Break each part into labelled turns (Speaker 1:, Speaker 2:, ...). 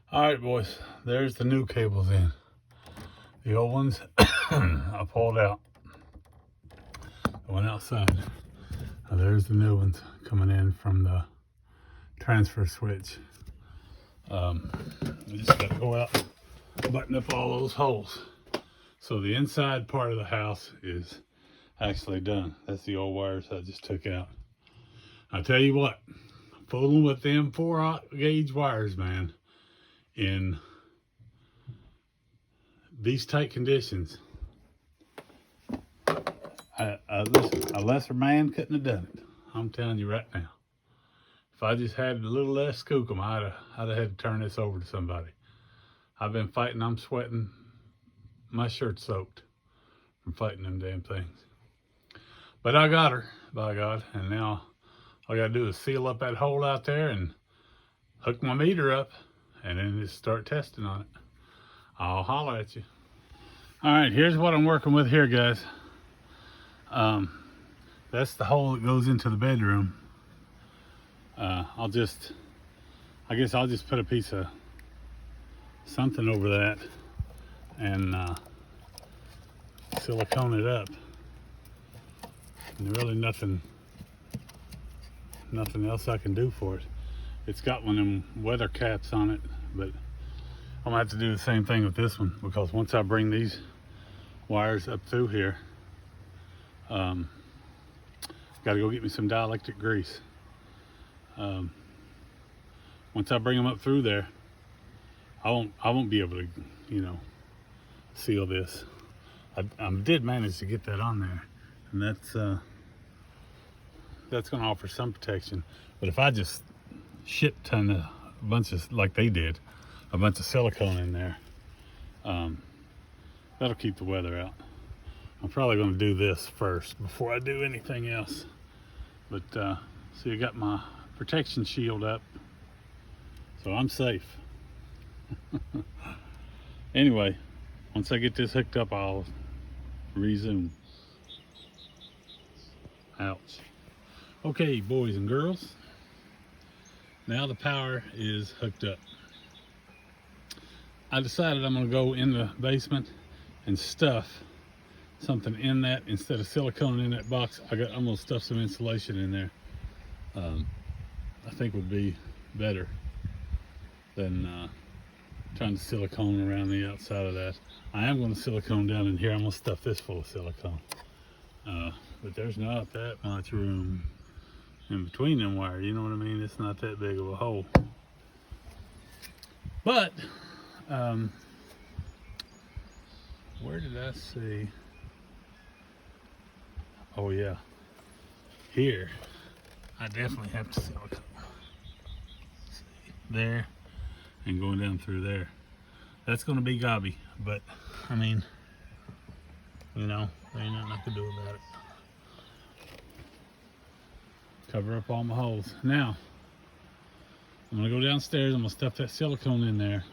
Speaker 1: All right, boys, there's the new cables in. The old ones I pulled out. I went outside. Now there's the new ones coming in from the transfer switch. We just got to go out, button up all those holes. So the inside part of the house is actually done. That's the old wires I just took out. I tell you what, fooling with them 4-gauge wires, man, in these tight conditions, listen, a lesser man couldn't have done it. I'm telling you right now. If I just had a little less skookum, I'd have had to turn this over to somebody. I've been fighting, I'm sweating, my shirt's soaked from fighting them damn things. But I got her, by God, and now all I gotta do is seal up that hole out there and hook my meter up, and then just start testing on it. I'll holler at you. All right, here's what I'm working with here, guys. That's the hole that goes into the bedroom. I guess I'll just put a piece of something over that and silicone it up. And really nothing else I can do for it. It's got one of them weather caps on it, but I'm gonna have to do the same thing with this one, because once I bring these wires up through here, gotta go get me some dielectric grease. Once I bring them up through there, I won't be able to, seal this. I did manage to get that on there, and that's gonna offer some protection. But if I just shit ton a bunch of, like they did, a bunch of silicone in there, that'll keep the weather out. I'm probably going to do this first before I do anything else. But see, I got my protection shield up, so I'm safe. Anyway, once I get this hooked up, I'll resume. Ouch. Okay, boys and girls, now the power is hooked up. I decided I'm going to go in the basement and stuff something in that instead of silicone in that box. I'm going to stuff some insulation in there. I think would be better than trying to silicone around the outside of that. I am going to silicone down in here. I'm going to stuff this full of silicone. But there's not that much room in between them wires, you know what I mean? It's not that big of a hole. But where did I see? Oh yeah, here I definitely have to silicone. See, there, and going down through there. That's going to be gobby, but I mean, there ain't nothing I can do about it. Cover up all my holes. Now, I'm going to go downstairs, I'm going to stuff that silicone in there,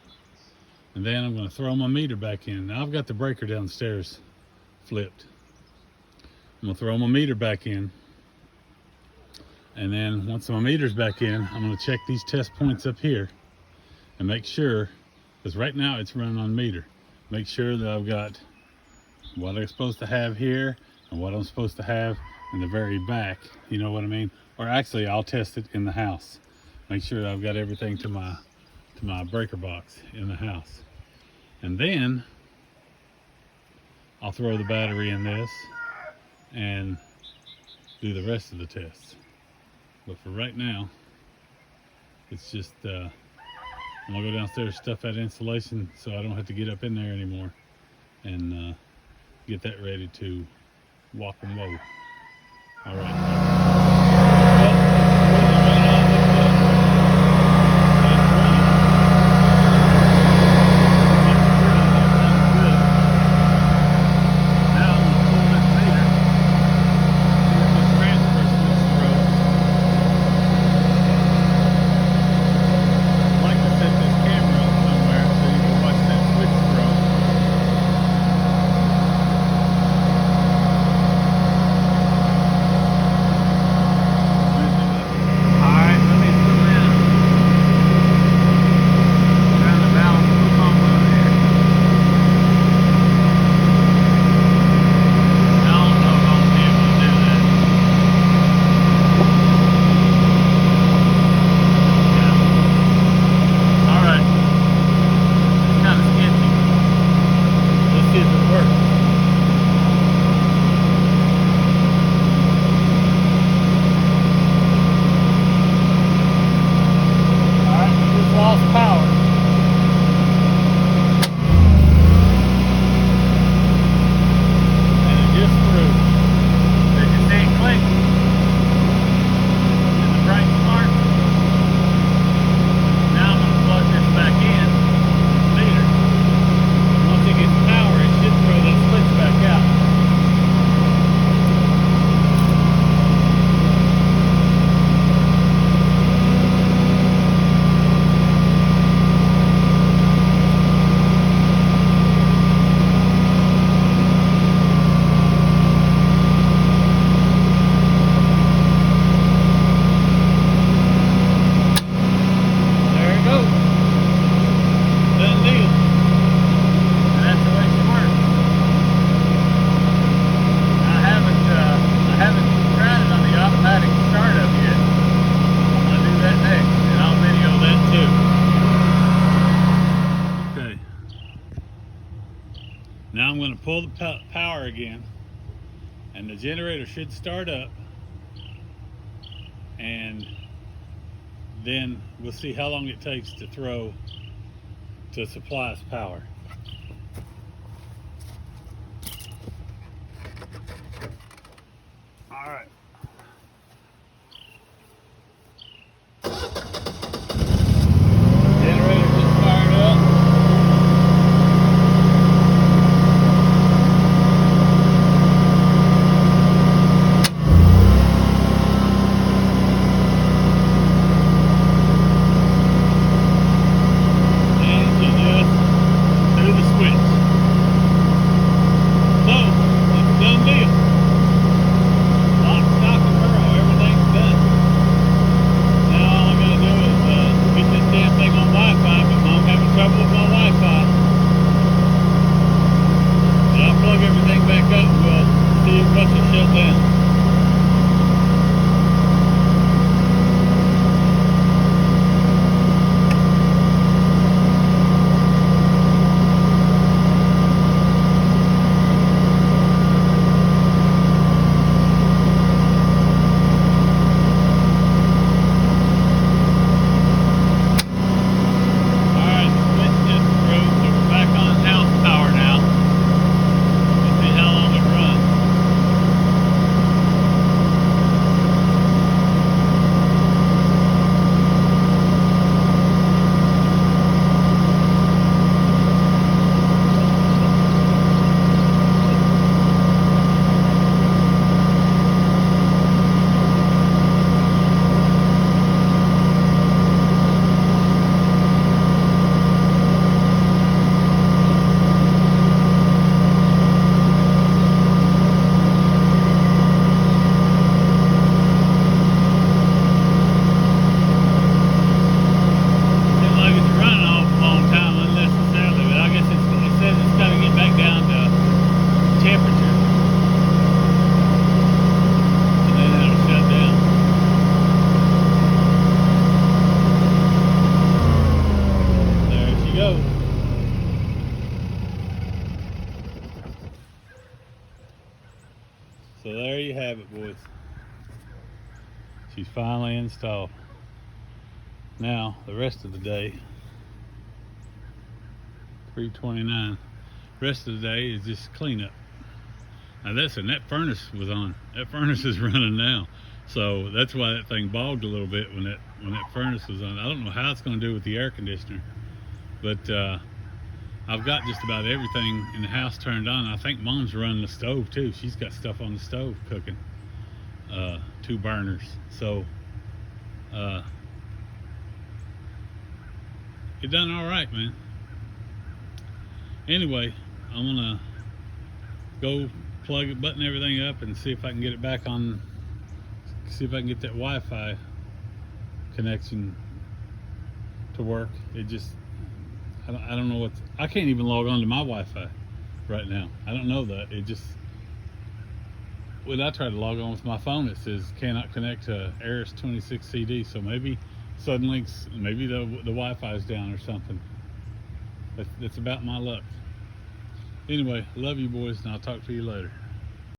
Speaker 1: and then I'm going to throw my meter back in. Now I've got the breaker downstairs flipped. I'm going to throw my meter back in, and then once my meter's back in, I'm going to check these test points up here and make sure, because right now it's running on meter, make sure that I've got what I'm supposed to have here and what I'm supposed to have in the very back, you know what I mean? Or actually, I'll test it in the house. Make sure that I've got everything to my breaker box in the house. And then I'll throw the battery in this and do the rest of the tests. But for right now, it's just, I'm gonna go downstairs, stuff that insulation so I don't have to get up in there anymore, and get that ready to walk and load. All right. I'm going to pull the power again, and the generator should start up, and then we'll see how long it takes to supply us power. All right. Generator just fired up. And she just threw the switch. So, it's a done deal. Lock, stock, and barrel, everything's done. Now all I gotta do is get this damn thing on Wi-Fi, but I'm having trouble with my Wi-Fi. And I'll plug everything back up and we'll see if Russia shut down. So there you have it, boys. She's finally installed. Now, the rest of the day, 3:29, rest of the day is just cleanup. Now that furnace was on. That furnace is running now. So that's why that thing bogged a little bit when that furnace was on. I don't know how it's going to do with the air conditioner, but I've got just about everything in the house turned on. I think Mom's running the stove too. She's got stuff on the stove cooking, 2 burners. So it done all right, man. Anyway, I'm gonna go button everything up and see if I can get it back on. See if I can get that Wi-Fi connection to work. It just, I don't know I can't even log on to my Wi-Fi right now. I don't know that. It just, when I try to log on with my phone, it says cannot connect to Aris 26 CD. So maybe Suddenlink's, maybe the Wi-Fi is down or something. That's about my luck. Anyway, love you boys, and I'll talk to you later.